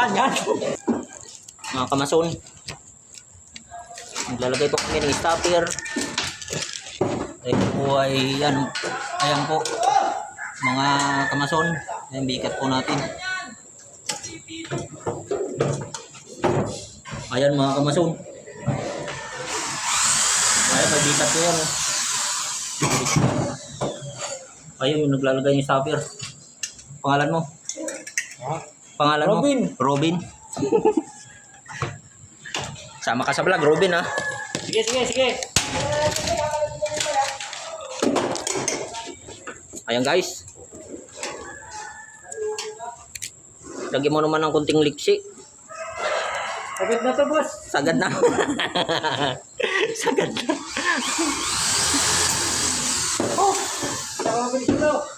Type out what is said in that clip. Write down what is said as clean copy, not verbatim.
Saan yan? Mga kamason. Naglalagay po kami ng stopper. Ito po ay yan. Ayan po. Mga kamason. Ayan, bikat po natin. Ayan mga kamason. Ayan, may bikat po yan. Ayun, yung naglalagay yung stopper. Pangalan mo? Ha? Pangalan Robin. mo? Robin. Sama ka sa vlog, Robin ha. Sige, sige, sige. Ayan guys. Lagyan mo naman ng kunting liksi. Agad na to, boss. Sagad na. Sagad na. Oh! Nakakabilis ito.